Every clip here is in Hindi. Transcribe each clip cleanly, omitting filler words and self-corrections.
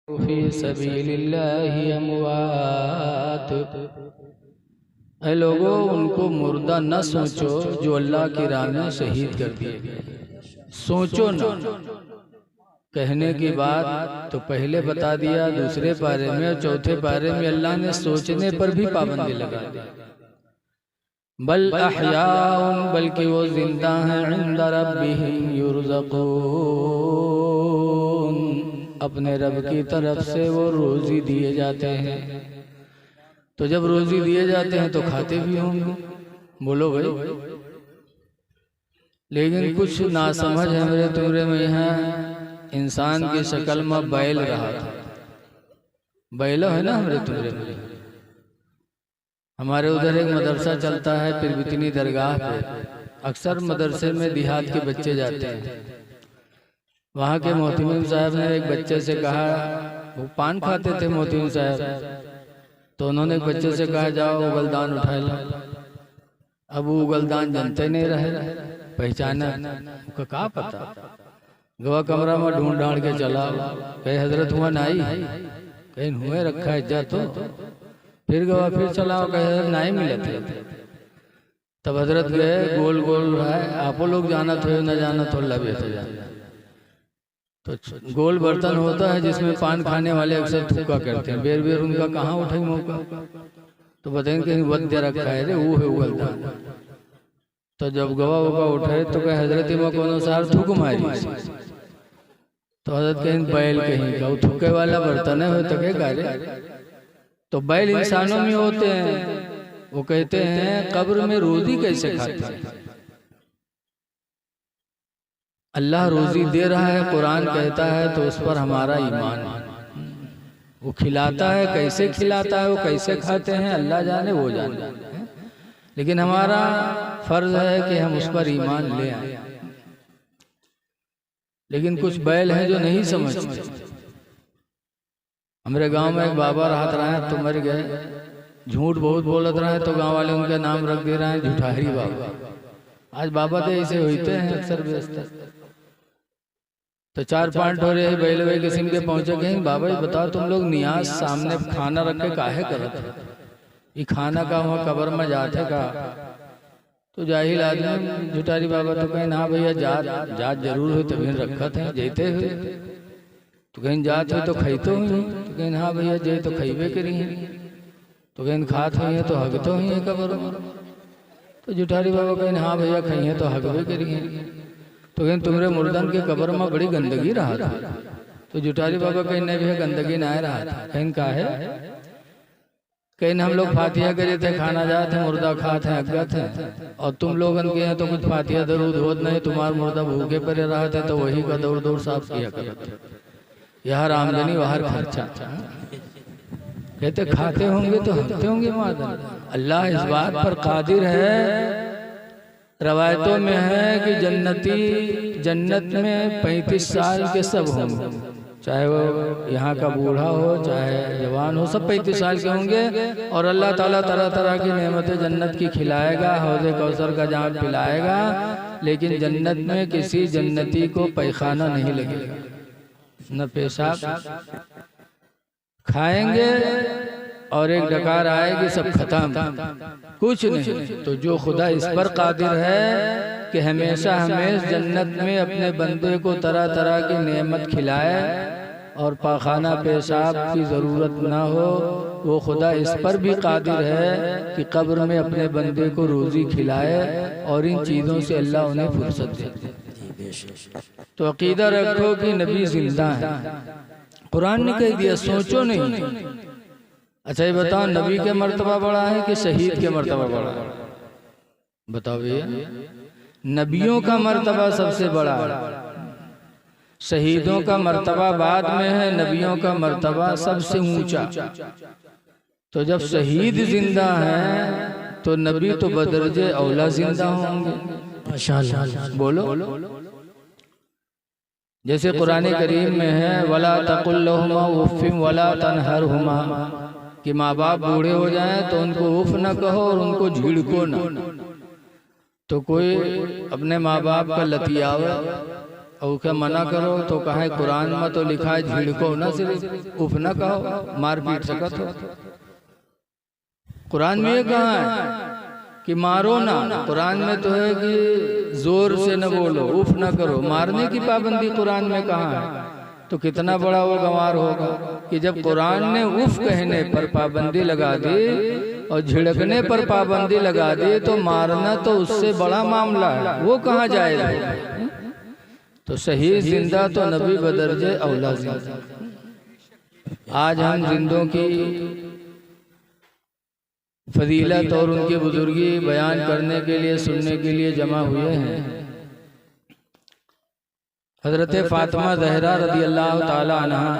फी सबीलिल्लाहि अमवात। ऐ लोगों, उनको मुर्दा न सोचो जो अल्लाह की राह में शहीद कर दिए गए। सोचो ना कहने की बात तो पहले बता दिया दूसरे पारे में, और चौथे पारे में अल्लाह ने सोचने पर भी पाबंदी लगा दी। बल अहयाउन, बल्कि वो जिंदा हैं, इंदा रब्बिहिम युरज़क़ून, अपने रब की तरफ से वो रोजी दिए जाते हैं। तो जब रोजी दिए जाते हैं तो खाते भी होंगे, बोलो भाई। लेकिन कुछ नासमझ है मेरे तुम्हारे में, यहाँ इंसान की शक्ल में बैल रहा था। बैलो है ना हमारे तुम्हारे में। हमारे उधर एक मदरसा चलता है पिरबितनी दरगाह पे। अक्सर मदरसे में देहात के बच्चे जाते हैं। वहाँ के मोहतमिम साहब ने एक बच्चे से कहा, वो पान खाते थे मोहतमिम साहब, तो उन्होंने एक बच्चे से कहा जाओ उगलदान उठा लो। अब वो उगलदान जानते नहीं रहे, पहचाना का कहा पता। गवा कमरा में ढूंढ ढांड के चला, कहे हजरत हुआ नाई, कहीं हुए रखा है जा। तो फिर गवा फिर चलाओ, कहे नाई मिले थे। तब हजरत गए, गोल गोल रहा है, आपो लोग जाना थे न जाना तो अल्लाह बेहतर जाना। तो गोल बर्तन होता है जिसमें पान खाने वाले अक्सर थूका करते हैं, बेर बेर उनका कहाँ उठे मौका। तो बताएंगे कहीं वद्य रखा है रे, वो है उगलदान। तो जब गवा ववा उठे तो कहे हजरत इमा को अनुसार थूक मारी। तो हजरत कहीं बैल कहीं का वो थूके वाला बर्तन है, तो कहे रे। तो बैल इंसानों में होते हैं। वो कहते हैं कब्र में रोजी कैसे खाते हैं। अल्लाह रोजी दे रहा है, कुरान कहता है, तो उस पर हमारा ईमान है। वो खिलाता है, कैसे खिलाता है, वो कैसे खाते हैं अल्लाह जाने, वो जाने। लेकिन हमारा फर्ज है कि हम उस पर ईमान ले आए। लेकिन कुछ बैल हैं जो नहीं समझते। हमारे गांव में एक बाबा रहत रहे हैं, तो मर गए। झूठ बहुत बोलत रहे, तो गांव वाले उनका नाम रख दे रहे हैं झूठारी बाबा। आज बाबा तो ऐसे होते हैं अक्सर व्यस्त। तो 4-5 ठोरे बैल वे किस्म के पहुंचे, कहीं बाबा जी बताओ तुम लोग नियाज सामने खाना रख के काहे करत है, ये खाना का वहाँ कब्र में जाते का। तो जाहिल आदमी झुटारी बाबा तो कहीं हाँ भैया जात जात जरूर हो, तभी रखत है जेते हुए। तो कहीं जात हो तो खैतो हुई, तो कहीं हाँ भैया जे तो खैबे करी है। तो कहीं खात हुई है तो हगतो हुई है कब्र में। तो झुटारी बाबा कहीं हाँ भैया खई है तो हगबे करी है। तो कहीं तुम्हारे मुर्दन के कब्र में बड़ी गंदगी रहा था। तो जुटारी बाबा कहीं नहीं भी गंदगी ना रहा था, कहीं का है। कहीं हम लोग फातिहा करे थे, खाना जाते मुर्दा खाते हैं अज्ञात हैं, और तुम लोग के हैं तो कुछ फातिहा दरूद होत नहीं, तुम्हारा मुर्दा भूखे पड़े रहा थे तो वही का दौड़ दौड़ साफ किया करते। यहाँ आमदनी बाहर खर्चा। कहते खाते होंगे तो हंसते होंगे मादर। अल्लाह इस बात पर कादिर है। रवायतों में है कि जन्नत में 35 साल के सब होंगे, चाहे वो यहाँ का बूढ़ा हो चाहे जवान हो, सब 35 साल के होंगे। और अल्लाह ताला तरह तरह की नेमतें जन्नत की खिलाएगा, हौज़े कौसर का जाम पिलाएगा। लेकिन जन्नत में किसी जन्नती को पैखाना नहीं लगेगा, न पेशाब। खाएंगे और एक डकार आएगी, सब खत्म, कुछ नहीं। तो जो खुदा इस पर कादिर है कि हमेशा जन्नत में अपने बंदे को तरह तरह की नेमत खिलाए और पाखाना पेशाब की ज़रूरत ना हो, वो खुदा इस पर भी कादिर है कि कब्र में अपने बंदे को रोज़ी खिलाए और इन चीज़ों से अल्लाह उन्हें फुर्सत दे। तो अकीदा रखो कि नबी जिंदा है। कुरान ने कह दिया, सोचो नहीं। अच्छा ये बताओ, नबी के मर्तबा बड़ा है कि शहीद के मर्तबा बड़ा है? बताओ भैया। नबियों का मर्तबा सबसे बड़ा है, शहीदों का मर्तबा बाद में है, नबियों का मर्तबा सबसे ऊंचा। तो जब शहीद जिंदा है तो नबी तो बदरजे औला जिंदा होंगे। माशाअल्लाह बोलो। जैसे कुरान करीम में है, वला तकुल लहुमा उफ़्फ़िन वला तनहरहुमा, कि माँ बाप बूढ़े हो जाएं तो उनको उफ न कहो और उनको झिड़को न। तो कोई अपने माँ बाप का लतियावे और क्या मना करो तो कहे कुरान में तो लिखा है झिड़को ना, सिर्फ उफ ना कहो, मार पीट सकत हो। कुरान में ये कहा है कि मारो ना, कुरान में तो है कि जोर से न बोलो, उफ ना करो, मारने की पाबंदी कुरान में कहा है। तो कितना बड़ा वो गंवार होगा कि जब कुरान ने उफ कहने पर पाबंदी लगा दी और झिड़कने पर पाबंदी लगा दी, तो मारना तो उससे बड़ा मामला है, वो कहाँ जाएगा। तो सही जिंदा तो नबी बदरजे औला जिंदा। आज हम जिंदों की फजीलत और उनकी बुजुर्गी बयान करने के लिए, सुनने के लिए जमा हुए हैं। हजरत फातिमा ज़हरा रदी अल्लाह ताला अन्हा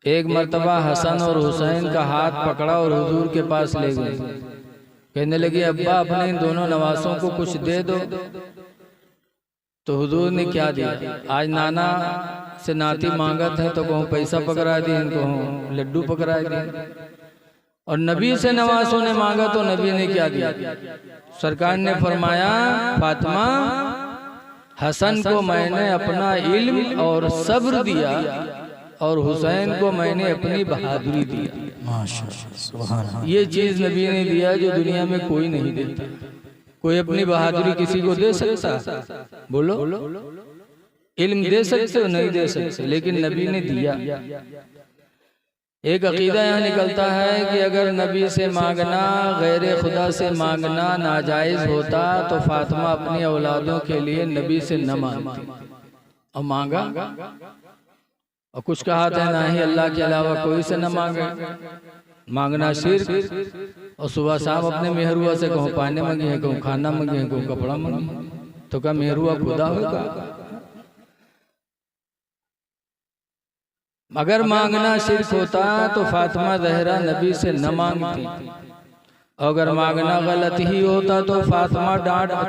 एक मर्तबा हसन और हुसैन का हाथ पकड़ा और हुजूर के पास ले गए। कहने लगी, अब्बा अपने इन दोनों नवासों को कुछ दे दो। तो हुजूर ने क्या दिया। आज नाना से नाती मांगत है तो कहूँ पैसा पकड़ा दी, इनको लड्डू पकड़ा दी। और नबी से नवासों ने मांगा तो नबी ने क्या दिया। सरकार ने फरमाया, फातिमा हसन को मैंने अपना इल्म और सब्र दिया और हुसैन को मैंने अपनी बहादुरी दिया। माशाअल्लाह, सुभान अल्लाह। ये चीज नबी ने दिया जो दुनिया में कोई नहीं देता। कोई अपनी बहादुरी किसी को दे सकता? बोलो, इल्म दे सकते हो? नहीं दे सकते, लेकिन नबी ने दिया। एक अकीदा यहाँ निकलता है कि अगर नबी से मांगना, गैर खुदा से मांगना नाजायज होता तो फातिमा अपनी औलादों के लिए नबी से न मांगती और मांगा। और कुछ कहा था ना ही अल्लाह के अलावा कोई से न मांगे, मांगना शिर्क। और सुबह शाम अपने मेहरुआ से कहूँ पानी मांगे हैं, कहूँ खाना मांगे हैं, कहूँ कपड़ा मांगे, तो क्या मेहरुआ खुदा होगा? अगर मांगना शिर्क होता तो फातिमा ज़हरा नबी से न मांगती। अगर मांगना गलत ही होता तो फातिमा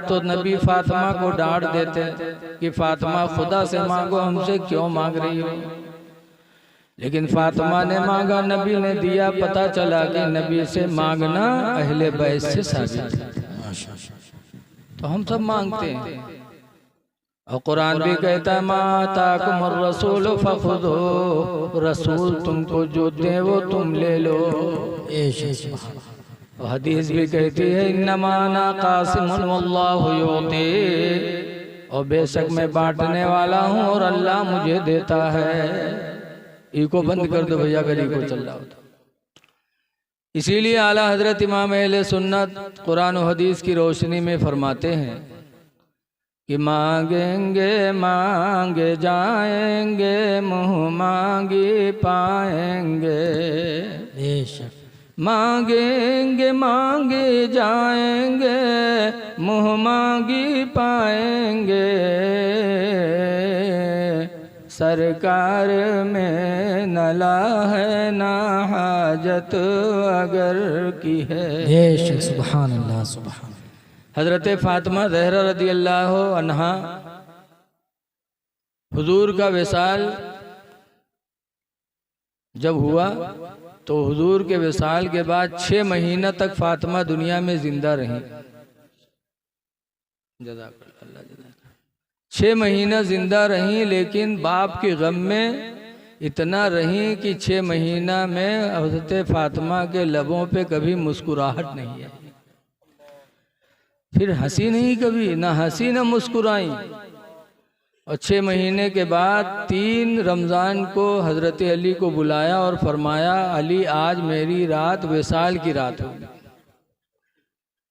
तो नबी फातिमा को डांट देते कि फातिमा खुदा से मांगो, हमसे क्यों मांग रही हो। लेकिन फातिमा ने मांगा, नबी ने दिया। पता चला कि नबी से मांगना अहले बैत से साबित है। तो हम सब मांगते हैं। और कुरान भी कहता है, माताकुमुर रसूल फखुदो, रसूल तुमको जो दे वो तुम ले लो। और हदीस भी कहती है, इन्नमा अना कासिमुन वल्लाहु युती, और बेशक मैं बांटने वाला हूँ और अल्लाह मुझे देता है। इको बंद कर दो भैया, अगर इको चल रहा होता। इसीलिए आला हजरत इमाम अहले सुन्नत कुरान और हदीस की रोशनी में फरमाते हैं कि मांगेंगे मांगे जाएंगे, मुँह मांगी पाएंगे। मांगेंगे मांगे जाएंगे, मुँह मांगी पाएंगे। सरकार में नला है ना हाजत अगर की है। सुभान अल्लाह, सुभान। हजरत फातिमा ज़हरा रदी अल्लाह अन्हा, हुजूर का विसाल जब हुआ तो हुजूर के विसाल के बाद 6 महीना तक फातिमा दुनिया में जिंदा रही। 6 महीना जिंदा रही, लेकिन बाप के गम में इतना रही कि 6 महीना में हजरत फातिमा के लबों पे कभी मुस्कुराहट नहीं आई। फिर हंसी नहीं, कभी ना हंसी ना मुस्कुराई। और 6 महीने के बाद 3 रमज़ान को हजरत अली को बुलाया और फरमाया, अली आज मेरी रात विसाल की रात होगी।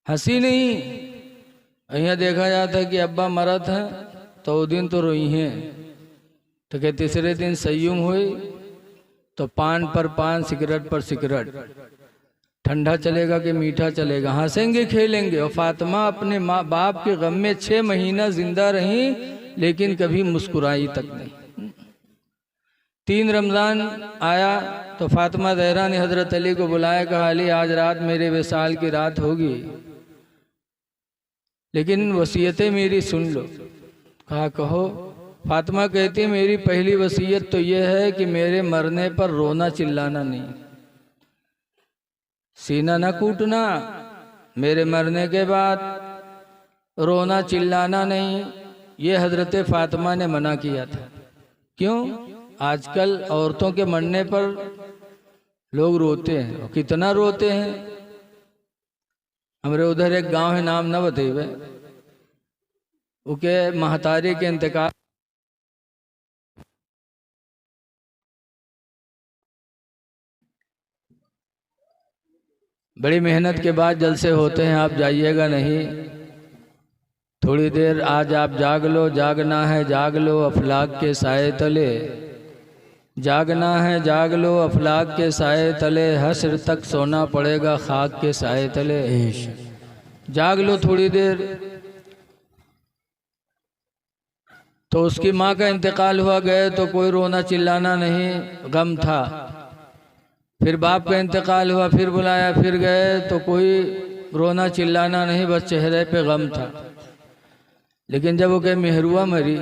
हंसी नहीं। यहाँ देखा जाता कि अब्बा मरत है तो वो दिन तो रोई हैं, तो क्या तीसरे दिन सय्युम हुई तो पान पर पान, सिगरेट पर सिगरेट, ठंडा चलेगा कि मीठा चलेगा, हंसेंगे खेलेंगे। और फातिमा अपने माँ बाप के गम में 6 महीना जिंदा रही, लेकिन कभी मुस्कुराई तक नहीं। 3 रमज़ान आया तो फातिमा ज़हरा ने हजरत अली को बुलाया, कहा अली आज रात मेरे विसाल की रात होगी, लेकिन वसीयतें मेरी सुन लो। कहा कहो। फातिमा कहती है, मेरी पहली वसीयत तो यह है कि मेरे मरने पर रोना चिल्लाना नहीं, सीना न कूटना। मेरे मरने के बाद रोना चिल्लाना नहीं, ये हजरत फातिमा ने मना किया था। क्यों? आजकल औरतों के मरने पर लोग रोते हैं, और कितना रोते हैं। हमारे उधर एक गांव है, नाम न बतेवे, उके महतारी के इंतकाल बड़ी मेहनत के बाद जलसे होते हैं। आप जाइएगा नहीं, थोड़ी देर आज आप जाग लो, जागना है जाग लो अफलाक के साए तले, जागना है जाग लो अफलाक के साए तले, हश्र तक सोना पड़ेगा खाक के साए तले। जाग लो थोड़ी देर। तो उसकी माँ का इंतकाल हुआ, गए तो कोई रोना चिल्लाना नहीं, गम था। फिर बाप का इंतकाल हुआ, फिर बुलाया, फिर गए तो कोई रोना चिल्लाना नहीं, बस चेहरे पे गम था। लेकिन जब वो कहे मेहरुआ मरी,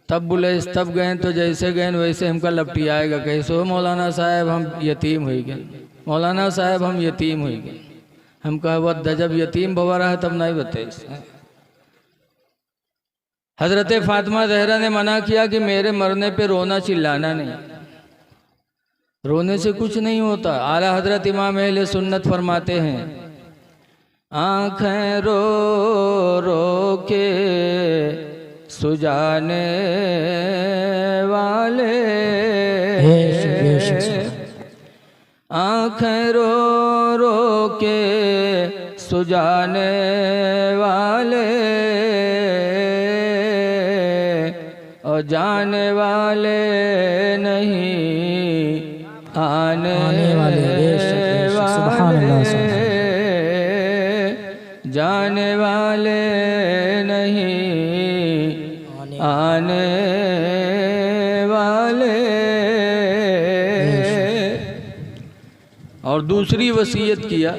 तब बोले, तब गए तो जैसे गए वैसे हमका लपटी आएगा। कैसो मौलाना साहब हम यतीम हो गए, मौलाना साहब हम यतीम हो गए। हम कहा वह जब यतीम बवा रहा तब नहीं बताए। हजरत फातिमा ज़हरा ने मना किया कि मेरे मरने पे रोना चिल्लाना नहीं, रोने से कुछ नहीं होता। आला हजरत इमाम अहले सुन्नत फरमाते हैं, आँखें रो रो के सुजाने वाले, आँखें रो रो के सुजाने वाले, और जाने वाले नहीं आने वाले, जाने वाले नहीं आने वाले। और दूसरी वसीयत किया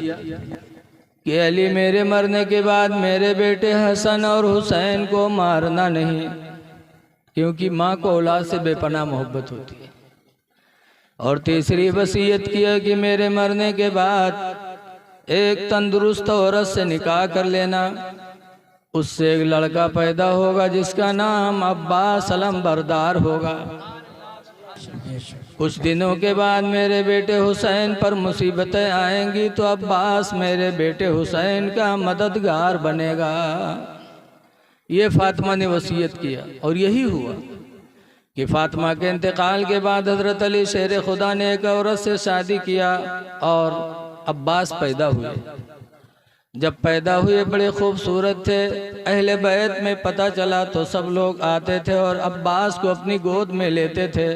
कि अली मेरे मरने के बाद मेरे बेटे हसन और हुसैन को मारना नहीं, क्योंकि माँ को औलाद से बेपनाह मोहब्बत होती है। और तीसरी वसीयत किया कि मेरे मरने के बाद एक तंदुरुस्त औरत से निकाह कर लेना, उससे एक लड़का पैदा होगा जिसका नाम अब्बास अलमबरदार होगा। कुछ दिनों के बाद मेरे बेटे हुसैन पर मुसीबतें आएंगी तो अब्बास मेरे बेटे हुसैन का मददगार बनेगा। ये फातिमा ने वसीयत किया, और यही हुआ कि फातिमा के इंतकाल के बाद हजरत अली शेर खुदा ने एक औरत से शादी किया और अब्बास पैदा हुए। जब पैदा हुए बड़े खूबसूरत थे। अहले बैत में पता चला तो सब लोग आते थे और अब्बास को अपनी गोद में लेते थे,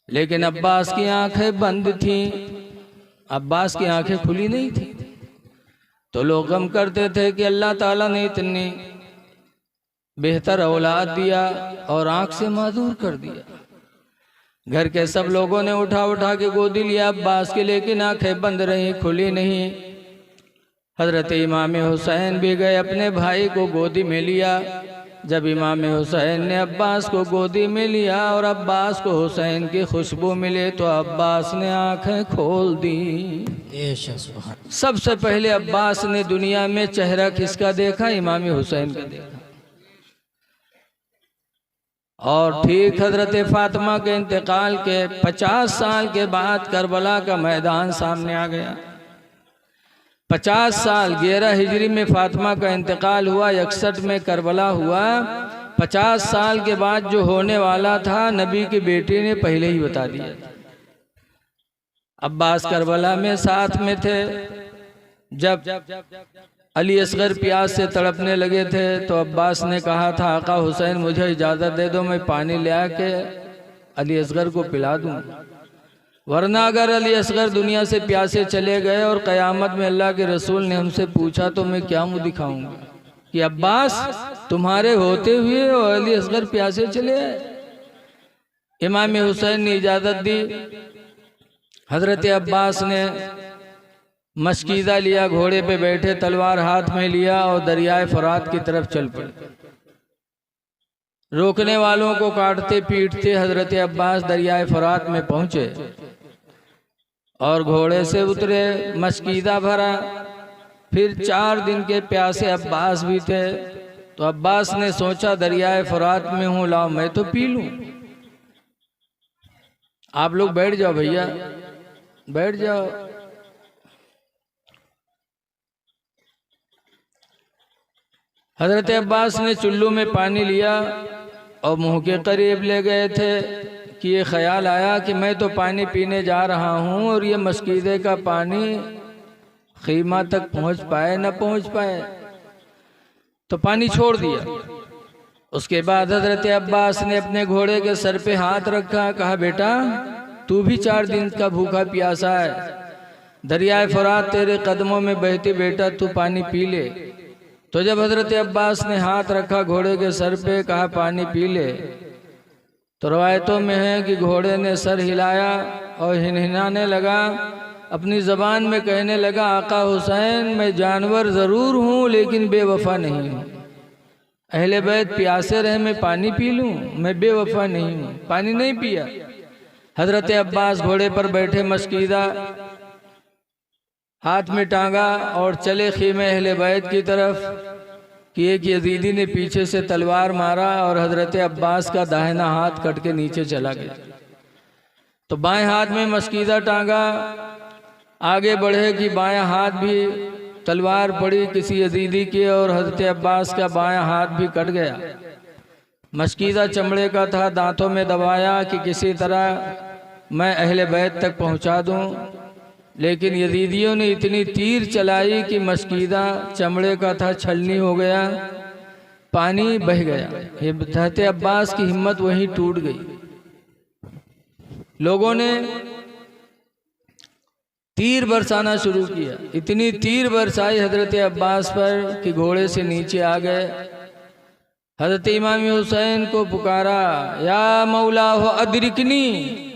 लेकिन अब्बास की आंखें बंद थीं, अब्बास की आंखें खुली नहीं थी। तो लोग गम करते थे कि अल्लाह ताला ने इतनी बेहतर औलाद दिया और आंख से माजूर कर दिया। घर के सब लोगों ने उठा उठा के गोदी लिया अब्बास के, लेकिन आंखें बंद रही, खुली नहीं। हजरत इमाम हुसैन भी गए, अपने भाई को गोदी में लिया। जब इमाम हुसैन ने अब्बास को गोदी में लिया और अब्बास को हुसैन की खुशबू मिले तो अब्बास ने आंखें खोल दी। सबसे पहले अब्बास ने दुनिया में चेहरा किसका देखा? इमाम हुसैन का देखा। और ठीक हजरत फातिमा के इंतकाल के 50 साल के बाद करबला का मैदान सामने आ गया। 50 साल 11 हिजरी में फातिमा का इंतकाल हुआ, 61 में करबला हुआ। 50 साल के बाद जो होने वाला था नबी के बेटे ने पहले ही बता दिया। अब्बास करबला में साथ में थे। जब अली असगर प्यास से तड़पने लगे थे तो अब्बास ने कहा था, आका हुसैन मुझे इजाज़त दे दो, मैं पानी ले आके अली असगर को पिला दूँ, वरना अगर अली असगर दुनिया से प्यासे चले गए और क़यामत में अल्लाह के रसूल ने हमसे पूछा तो मैं क्या मुँह दिखाऊंगा कि अब्बास तुम्हारे होते हुए और अली असगर प्यासे चले आए। इमाम हुसैन ने इजाज़त दी। हजरत अब्बास ने मशकीदा लिया, घोड़े पे बैठे, तलवार हाथ में लिया और दरियाए फरात की तरफ चल पड़े। रोकने वालों को काटते पीटते हजरत अब्बास दरियाए फरात में पहुंचे और घोड़े से उतरे, मशकीदा भरा। फिर 4 दिन के प्यासे अब्बास भी थे तो अब्बास ने सोचा दरियाए फुरात में हूं, लाओ मैं तो पी लूं। आप लोग बैठ जाओ भैया, बैठ जाओ। हजरत अब्बास ने चुल्लू में पानी लिया और मुंह के करीब ले गए थे कि ये ख्याल आया कि मैं तो पानी पीने जा रहा हूं और ये मस्कीदे का पानी खीमा तक पहुंच पाए न पहुंच पाए, तो पानी छोड़ दिया। उसके बाद हजरत अब्बास ने अपने घोड़े के सर पे हाथ रखा, कहा बेटा तू भी 4 दिन का भूखा प्यासा है, दरियाए फुरात तेरे कदमों में बहती, बेटा तू पानी पी ले। तो जब हजरत अब्बास ने हाथ रखा घोड़े के सर पे, कहा पानी पी ले, तो रवायतों में है कि घोड़े ने सर हिलाया और हिनहिनाने लगा, अपनी ज़बान में कहने लगा, आका हुसैन मैं जानवर ज़रूर हूँ लेकिन बेवफा नहीं हूँ। अहले बैत प्यासे रहे मैं पानी पी लूँ, मैं बेवफा नहीं हूँ। पानी नहीं पिया। हजरत अब्बास घोड़े पर बैठे, मस्कीदा हाथ में टांगा और चले खीमे अहले बैत की तरफ कि एक यजीदी ने पीछे से तलवार मारा और हजरत अब्बास का दाहिना हाथ कट के नीचे चला गया। तो बाएं हाथ में मस्कीदा टांगा, आगे बढ़े कि बायां हाथ भी तलवार पड़ी किसी यजीदी की और हजरत अब्बास का बायां हाथ भी कट गया। मस्कीदा चमड़े का था, दांतों में दबाया कि किसी तरह मैं अहले बैत तक पहुंचा दूं, लेकिन यजीदियों ने इतनी तीर चलाई कि मस्कीदा चमड़े का था, छलनी हो गया, पानी बह गया। हजरत अब्बास की हिम्मत वहीं टूट गई। लोगों ने तीर बरसाना शुरू किया, इतनी तीर बरसाई हजरत अब्बास पर कि घोड़े से नीचे आ गए। हजरत इमाम हुसैन को पुकारा, या मौला हो अदरिकनी,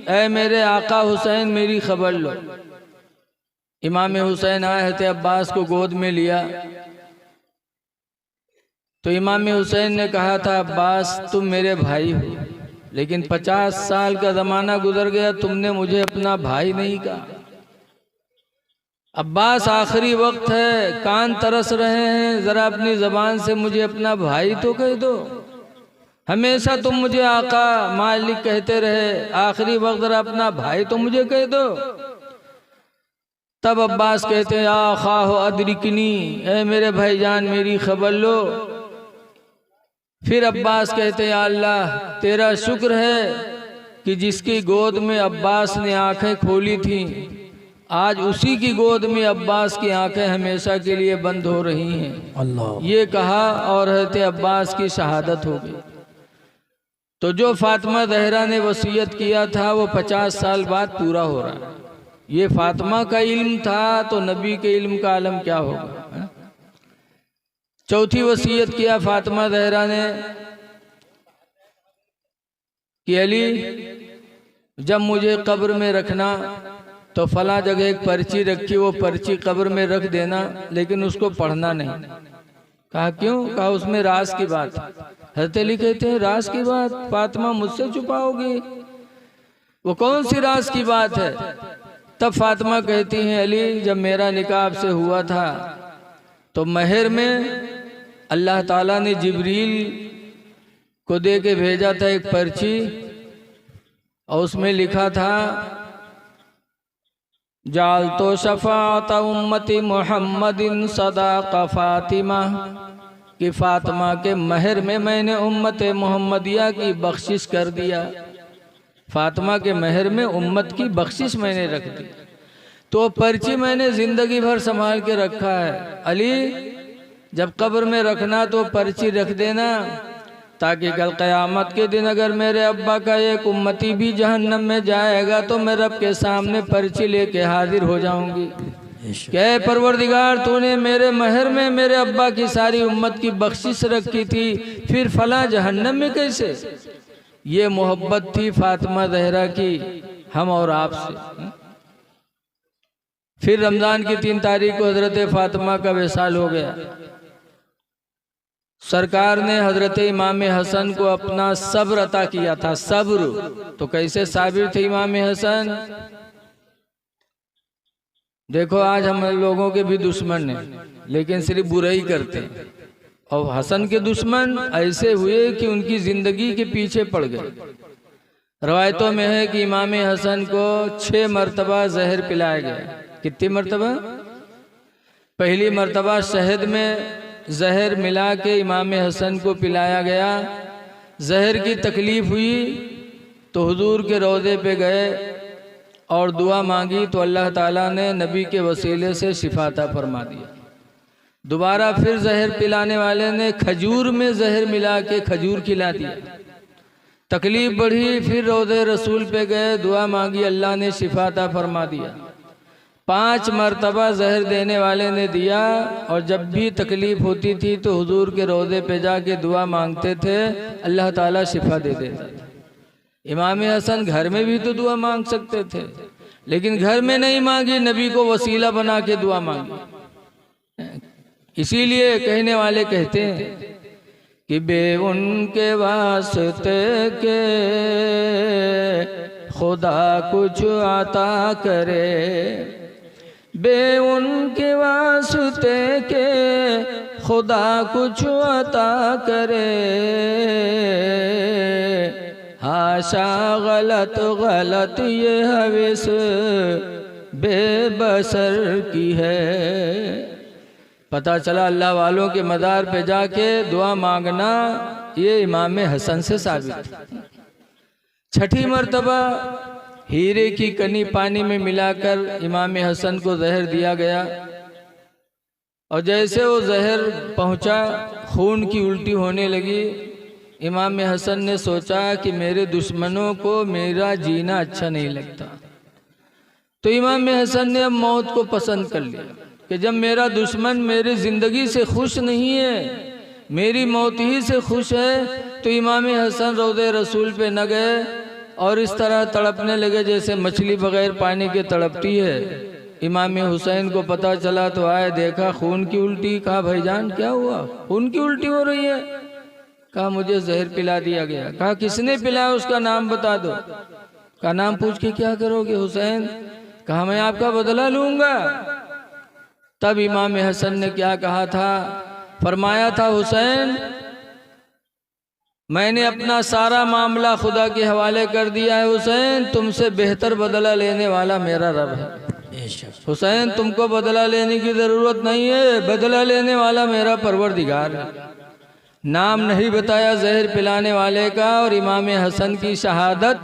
ऐ मेरे आका हुसैन मेरी खबर लो। इमाम हुसैन आए, हजरत अब्बास को गोद में लिया। तो इमाम हुसैन ने कहा था, अब्बास तुम मेरे भाई हो, लेकिन 50 साल का ज़माना गुजर गया, तुमने मुझे अपना भाई नहीं कहा। अब्बास आखिरी वक्त है, कान तरस रहे हैं, ज़रा अपनी ज़बान से मुझे अपना भाई तो कह दो। हमेशा तुम मुझे आका मालिक कहते रहे, आखिरी वक्त ज़रा अपना भाई तो मुझे कह दो। तब अब्बास कहते हैं, आखा हो अदरिकनी, ऐ मेरे भाईजान मेरी खबर लो। फिर अब्बास कहते हैं, अल्लाह तेरा शुक्र है कि जिसकी गोद में अब्बास ने आंखें खोली थी, आज उसी की गोद में अब्बास की आंखें हमेशा के लिए बंद हो रही हैं। अल्लाह ये कहा और हज़रत अब्बास की शहादत हो गई। तो जो फातिमा ज़हरा ने वसीयत किया था वो 50 साल बाद पूरा हो रहा है। ये फातिमा का इल्म था तो नबी के इल्म का आलम क्या होगा। चौथी वसीयत किया फातिमा ज़हरा ने कि अली जब मुझे कब्र में रखना तो फला जगह एक पर्ची रखी, वो पर्ची कब्र में रख देना, लेकिन उसको पढ़ना नहीं। कहा क्यों? कहा उसमें राज की बात। हज़रत अली कहते हैं, राज की बात फातिमा मुझसे छुपाओगी? वो कौन सी राज की बात है? तब फातिमा कहती हैं, अली जब मेरा निकाह आपसे हुआ था तो महर में अल्लाह ताला ने जिब्रील को दे के भेजा था एक पर्ची, और उसमें लिखा था, जाल तो शफात उम्मती मोहम्मदिन सदाक़ा फातिमा, कि फातिमा के महर में मैंने उम्मत मोहम्मदिया की बख्शिश कर दिया। फातिमा के महर में उम्मत की बख्शिश मैंने रख दी, तो पर्ची मैंने ज़िंदगी भर संभाल के रखा है। अली जब कब्र में रखना तो पर्ची रख देना, ताकि कल क़यामत के दिन अगर मेरे अब्बा का एक उम्मती भी जहन्नम में जाएगा तो मैं रब के सामने पर्ची लेके हाजिर हो जाऊंगी। क्या परवरदिगार तूने मेरे महर में मेरे अब्बा की सारी उम्मत की बख्शिश रखी थी, फिर फला जहन्नम में कैसे? ये मोहब्बत थी फातिमा ज़हरा की हम और आपसे। फिर रमज़ान की 3 तारीख को हज़रत फातिमा का विसाल हो गया। सरकार ने हज़रत इमाम हसन को अपना सब्र अता किया था। सब्र तो कैसे साबिर थे इमाम हसन? देखो आज हम लोगों के भी दुश्मन हैं, लेकिन सिर्फ बुराई करते हैं। और हसन के दुश्मन ऐसे हुए कि उनकी जिंदगी के पीछे पड़ गए। रवायतों में है कि इमाम हसन को 6 मरतबा जहर पिलाया गया। कितनी मरतबा? पहली मरतबा शहद में जहर मिला के इमाम हसन को पिलाया गया। जहर की तकलीफ हुई तो हुजूर के रोज़े पे गए और दुआ मांगी तो अल्लाह ताला ने नबी के वसीले से शिफा अता फरमा दिया। दोबारा फिर जहर पिलाने वाले ने खजूर में जहर मिला के खजूर खिला दिया। तकलीफ बढ़ी, फिर रोज़े रसूल पे गए, दुआ मांगी, अल्लाह ने शिफा अता फरमा दिया। 5 मरतबा जहर देने वाले ने दिया और जब भी तकलीफ होती थी तो हुजूर के रोज़े पे जाके दुआ मांगते थे, अल्लाह ताला शिफा दे देता था। इमाम हसन घर में भी तो दुआ मांग सकते थे, लेकिन घर में नहीं मांगी, नबी को वसीला बना के दुआ मांगी। इसीलिए कहने वाले कहते हैं कि बे उनके वास्ते के खुदा कुछ अता करे, बे उनके वास्ते के खुदा कुछ अता करे, हाशा गलत गलत ये हविस बेबसर की है। पता चला अल्लाह वालों के मज़ार पे जाके दुआ मांगना ये इमाम हसन से साबित। 6ठी मरतबा हीरे की कनी पानी में मिलाकर इमाम हसन को जहर दिया गया और जैसे वो जहर पहुंचा खून की उल्टी होने लगी। इमाम हसन ने सोचा कि मेरे दुश्मनों को मेरा जीना अच्छा नहीं लगता, तो इमाम हसन ने अब मौत को पसंद कर लिया कि जब मेरा दुश्मन मेरी ज़िंदगी से खुश नहीं है, मेरी मौत ही से खुश है, तो इमाम हसन रोज़े रसूल पे न गए और इस तरह तड़पने लगे जैसे मछली बगैर पानी के तड़पती है। इमाम हुसैन को पता चला तो आए, देखा खून की उल्टी। कहा भाईजान क्या हुआ, खून की उल्टी हो रही है? कहा मुझे जहर पिला दिया गया। कहा किसने पिलाया, उसका नाम बता दो। कहा नाम पूछ के क्या करोगे हुसैन? कहा मैं आपका बदला लूँगा। तब इमाम हसन ने क्या कहा था, फरमाया था हुसैन मैंने अपना सारा मामला खुदा के हवाले कर दिया है। हुसैन तुमसे बेहतर बदला लेने वाला मेरा रब है। हुसैन तुमको बदला लेने की ज़रूरत नहीं है, बदला लेने वाला मेरा परवरदिगार है। नाम नहीं बताया जहर पिलाने वाले का और इमाम हसन की शहादत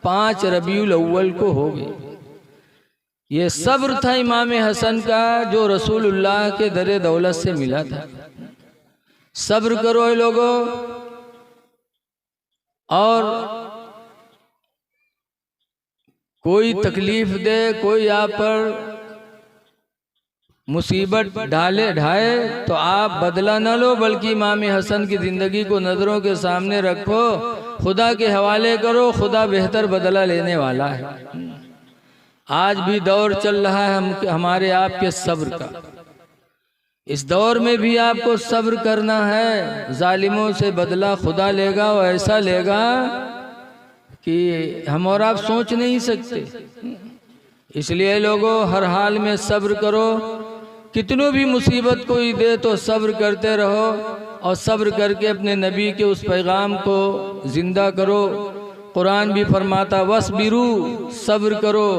5 रबीउल अव्वल को हो गई। ये सब्र था इमाम हसन का जो रसूलुल्लाह के दरे दौलत से मिला था। सब्र करो ये लोगों, और कोई तकलीफ दे, कोई आप पर मुसीबत ढाए तो आप बदला न लो, बल्कि इमाम हसन की ज़िंदगी को नज़रों के सामने रखो, खुदा के हवाले करो, खुदा बेहतर बदला लेने वाला है। आज भी दौर चल रहा है हमारे आपके सब्र का। इस दौर में भी आपको सब्र करना है। जालिमों से बदला खुदा लेगा, और ऐसा लेगा कि हम और आप सोच नहीं सकते। इसलिए लोगों हर हाल में सब्र करो, कितनों भी मुसीबत कोई दे तो सब्र करते रहो, और सब्र करके अपने नबी के उस पैगाम को ज़िंदा करो। कुरान भी फरमाता वस्बिरू, सब्र करो,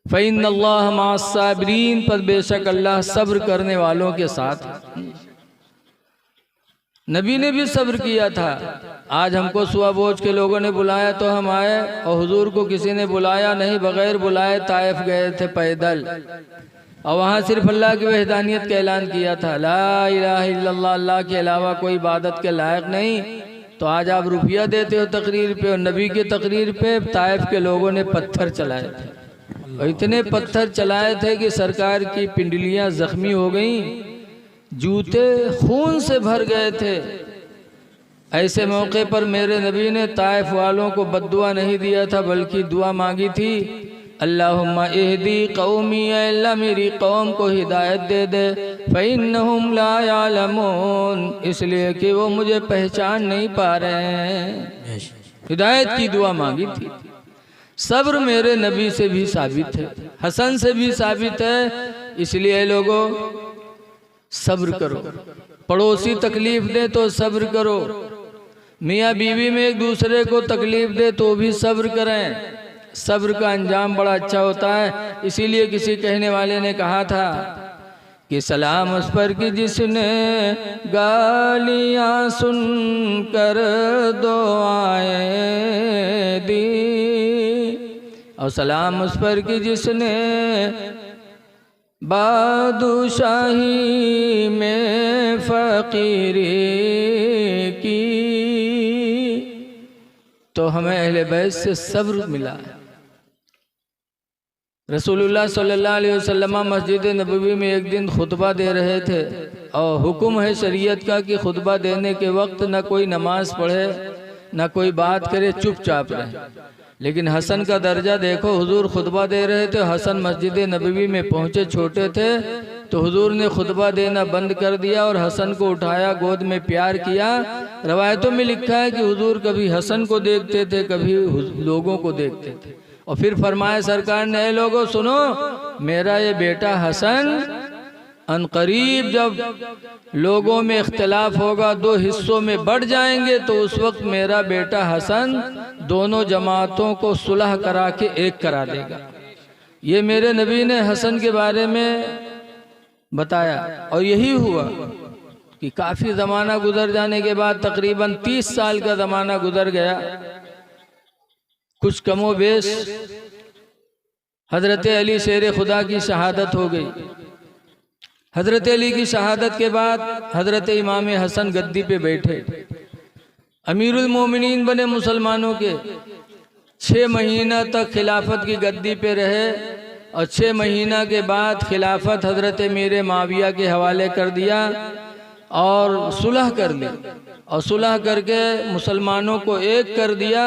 फ़इन्नल्लाह मअस्साबिरीन, पर बेशक अल्लाह सब्र करने वालों के साथ। नबी ने भी सब्र किया था। आज हमको सुबह बोझ के लोगों ने बुलाया तो हम आए, और हुजूर को किसी ने बुलाया नहीं, बगैर बुलाए ताइफ गए थे पैदल, और वहाँ सिर्फ अल्लाह की वहदानियत का ऐलान किया था, ला इलाहा इल्लल्लाह, अल्लाह के अलावा कोई इबादत के लायक नहीं। तो आज आप रुपया देते हो तकरीर पे, और नबी की तकरीर पे ताइफ के लोगों ने पत्थर चलाए थे, और इतने पत्थर चलाए थे कि सरकार की पिंडलियाँ जख्मी हो गईं, जूते खून से भर गए थे। ऐसे मौके पर मेरे नबी ने ताइफ वालों को बद्दुआ नहीं दिया था, बल्कि दुआ मांगी थी, अल्लाहुम्मा इहदी कौमी, अल्लाह मेरी कौम को हिदायत दे दे, फ़इन्नहुम ला यालमून, इसलिए कि वो मुझे पहचान नहीं पा रहे हैं। हिदायत की दुआ मांगी थी। सब्र मेरे नबी से भी साबित है, हसन से भी साबित है। इसलिए लोगों सब्र करो, पड़ोसी तकलीफ दे तो सब्र करो, मियाँ बीवी में एक दूसरे को तकलीफ दे तो भी सब्र करें। सब्र का अंजाम बड़ा अच्छा होता है। इसीलिए किसी कहने वाले ने कहा था कि सलाम उस पर कि जिसने गालियाँ सुनकर दुआएं दी, और सलाम उस पर कि जिसने बादशाही में फकीरी की। तो हमें अहले बैत से सब्र मिला है। रसूलुल्लाह सल्लल्लाहु अलैहि वसल्लम मस्जिद नबवी में एक दिन खुतबा दे रहे थे, और हुक्म है शरीयत का कि खुतबा देने के वक्त न कोई नमाज पढ़े न कोई बात करे, चुपचाप रहे। लेकिन हसन का दर्जा देखो, हुजूर खुतबा दे रहे थे, हसन मस्जिद नबवी में पहुँचे, छोटे थे, तो हुजूर ने खुतबा देना बंद कर दिया और हसन को उठाया, गोद में प्यार किया। रवायतों में लिखा है कि हुजूर कभी हसन को देखते थे, कभी लोगों को देखते थे, और फिर फरमाया सरकार ने, लोगों सुनो, मेरा ये बेटा हसन अनकरीब जब लोगों में इख्तिलाफ होगा, दो हिस्सों में बढ़ जाएंगे, तो उस वक्त मेरा बेटा हसन दोनों जमातों को सुलह करा के एक करा देगा। ये मेरे नबी ने हसन के बारे में बताया, और यही हुआ कि काफ़ी ज़माना गुजर जाने के बाद, तकरीबन 30 साल का ज़माना गुजर गया, कुछ कमो बेश हज़रत अली शेर खुदा की शहादत हो गई। हज़रत अली की शहादत के बाद हज़रत इमाम हसन गद्दी पे बैठे, अमीरुल मोमिनीन बने मुसलमानों के। 6 महीना तक खिलाफत की गद्दी पे रहे, और 6 महीना के बाद खिलाफत हज़रत मीर माविया के हवाले कर दिया और सुलह कर ली, और सुलह करके मुसलमानों को एक कर दिया।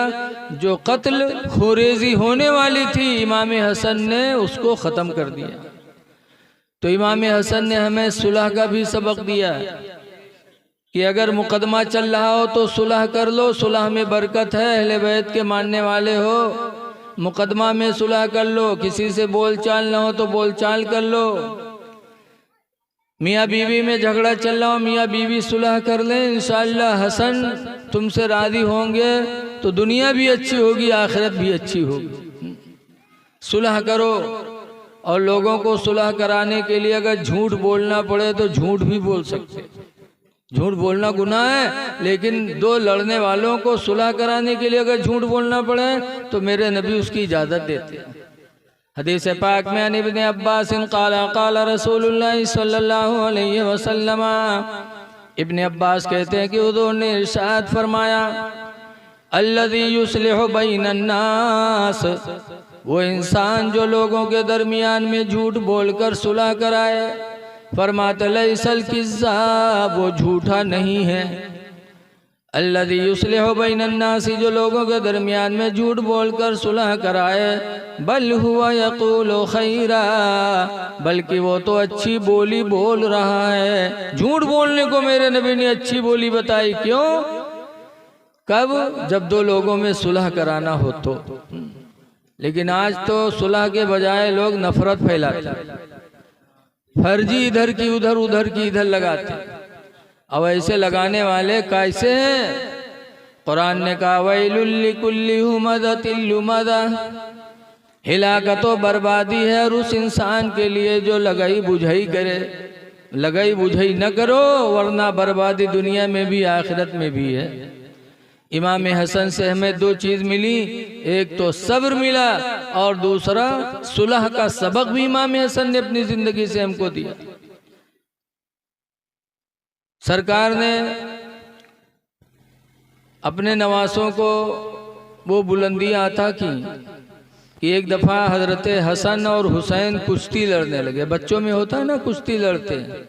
जो कत्ल खुरेजी होने वाली थी, इमाम हसन ने उसको ख़त्म कर दिया। तो इमाम हसन ने हमें सुलह का भी सबक दिया कि अगर मुकदमा चल रहा हो तो सुलह कर लो, सुलह में बरकत है। अहले बैत के मानने वाले हो, मुकदमा में सुलह कर लो, किसी से बोलचाल ना हो तो बोलचाल कर लो। मियाँ बीवी में झगड़ा चल रहा हो, मियाँ बीवी सुलह कर लें, इंशाअल्लाह हसन तुमसे राज़ी होंगे तो दुनिया भी अच्छी होगी, आखिरत भी अच्छी होगी। सुलह करो, और लोगों को सुलह कराने के लिए अगर झूठ बोलना पड़े तो झूठ भी बोल सकते। झूठ बोलना गुनाह है, लेकिन दो लड़ने वालों को सुलह कराने के लिए अगर झूठ बोलना पड़े तो मेरे नबी उसकी इजाज़त देते हैं। हदीस पाक में इब्न अब्बास क़ाला रसूलुल्लाह सल्लल्लाहु अलैहि वसल्लम, इब्न अब्बास कहते हैं कि हुज़ूर ने इरशाद फरमाया, अल्लज़ी युस्लिहु बैनन नास, वो इंसान जो लोगों के दरमियान में झूठ बोलकर सुलह कराए। फरमाते लैसल किज़्ज़ाब, वो झूठा नहीं है। अल्लज़ी युस्लिहु बैनन नास, जो लोगों के दरमियान में झूठ बोलकर सुलह कराए। बल हुवा यक़ूलु खैरा, बल्कि वो तो अच्छी बोली बोल रहा है। झूठ बोलने को मेरे नबी ने अच्छी बोली बताई। क्यों? कब? जब दो लोगों में सुलह कराना हो तो। लेकिन आज तो सुलह के बजाय लोग नफरत फैलाते, फर्जी इधर की उधर, उधर की इधर लगाते। अब ऐसे लगाने वाले कैसे हैं? कुरान ने कहा वैलुल लिकुल्ली हुमज़तिल लुमज़ा, हिलाकत तो बर्बादी है और उस इंसान के लिए जो लगाई बुझाई करे। लगाई बुझाई न करो, वरना बर्बादी दुनिया में भी आखिरत में भी है। इमाम हसन से हमें दो चीज़ मिली, एक तो सब्र मिला और दूसरा सुलह का सबक भी इमाम हसन ने अपनी ज़िंदगी से हमको दिया। सरकार ने अपने नवासों को वो बुलंदियाँ अता की कि एक दफ़ा हज़रत हसन और हुसैन कुश्ती लड़ने लगे। बच्चों में होता है ना, कुश्ती लड़ते हैं।